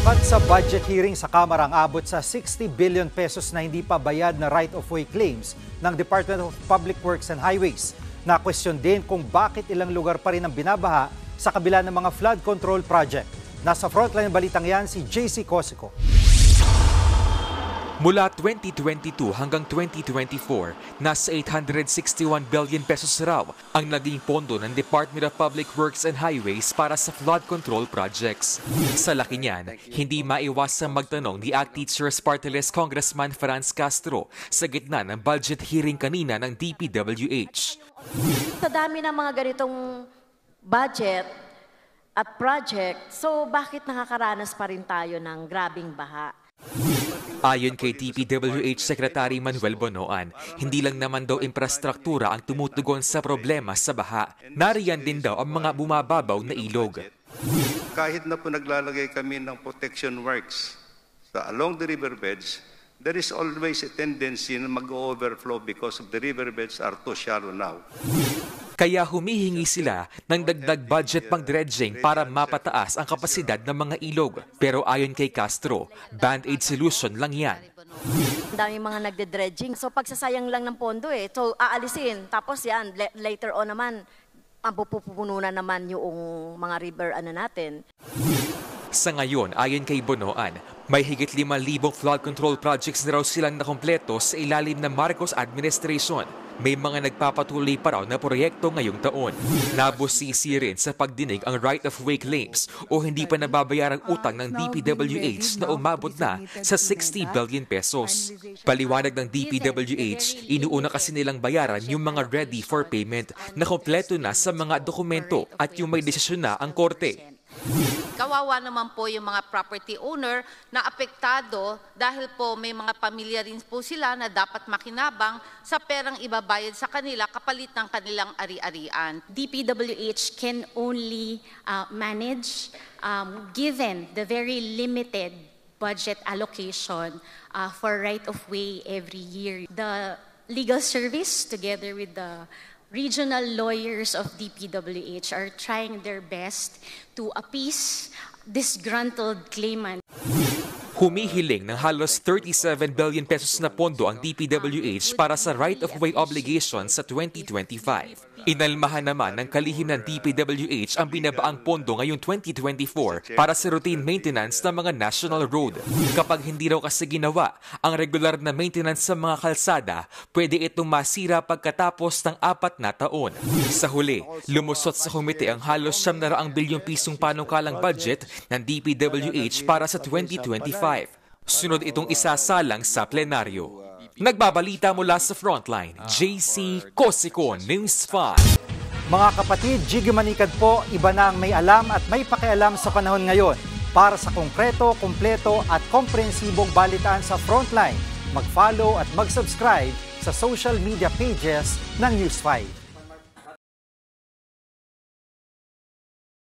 Dapat sa budget hearing sa Kamara ang abot sa 60 billion pesos na hindi pa bayad na right-of-way claims ng Department of Public Works and Highways. Na-question din kung bakit ilang lugar pa rin ang binabaha sa kabila ng mga flood control project. Nasa frontline ng balitang yan si JC Cosico. Mula 2022 hanggang 2024, nasa 861 billion pesos raw ang naging pondo ng Department of Public Works and Highways para sa flood control projects. Sa laki niyan, hindi maiwasang magtanong ni ACT Teachers Party List Congressman Franz Castro sa gitna ng budget hearing kanina ng DPWH. Sa dami ng mga ganitong budget at project, so bakit nakakaranas pa rin tayo ng grabing baha? Ayon kay DPWH Secretary Manuel Bonoan, hindi lang naman daw infrastruktura ang tumutugon sa problema sa baha. Nariyan din daw ang mga bumababaw na ilog. Kahit na po naglalagay kami ng protection works along the riverbeds, there is always a tendency na mag-overflow because of the riverbeds are too shallow now. Kaya humihingi sila ng dagdag budget pang dredging para mapataas ang kapasidad ng mga ilog. Pero ayon kay Castro, band-aid solution lang yan. Ang daming mga nagde-dredging, so pagsasayang lang ng pondo eh. So aalisin, tapos yan, later on naman, ang pupupuno na naman yung mga river natin. Sa ngayon, ayon kay Bonoan, may higit 5,000 flood control projects na raw silang nakompleto sa ilalim ng Marcos administration. May mga nagpapatuloy pa raw na proyekto ngayong taon. Nabusisi rin sa pagdinig ang right-of-way claims o hindi pa nababayarang utang ng DPWH na umabot na sa 60 billion pesos. Paliwanag ng DPWH, inuuna kasi nilang bayaran yung mga ready for payment na kompleto na sa mga dokumento at yung may desisyon na ang korte. Kawawa naman po yung mga property owner na apektado dahil po may mga pamilya rin po sila na dapat makinabang sa perang ibabayad sa kanila kapalit ng kanilang ari-arian. DPWH can only manage given the very limited budget allocation for right-of-way every year. The legal service together with the regional lawyers of DPWH are trying their best to appease disgruntled claimant. Humihiling ng halos 37 billion pesos na pondo ang DPWH para sa right-of-way obligation sa 2025. Inalmahan naman ng kalihim ng DPWH ang binabaang pondo ngayong 2024 para sa routine maintenance ng mga national road. Kapag hindi raw kasi ginawa ang regular na maintenance sa mga kalsada, pwede itong masira pagkatapos ng 4 na taon. Sa huli, lumusot sa komite ang halos 900 bilyong pisong panukalang budget ng DPWH para sa 2025. Sunod itong isasalang sa plenaryo. Nagbabalita mula sa Frontline, JC Cosico, News 5. Mga kapatid, Jiggy Manikad po, iba na ang may alam at may pakialam sa panahon ngayon. Para sa konkreto, kumpleto at komprehensibong balitaan sa Frontline, mag-follow at mag-subscribe sa social media pages ng News 5.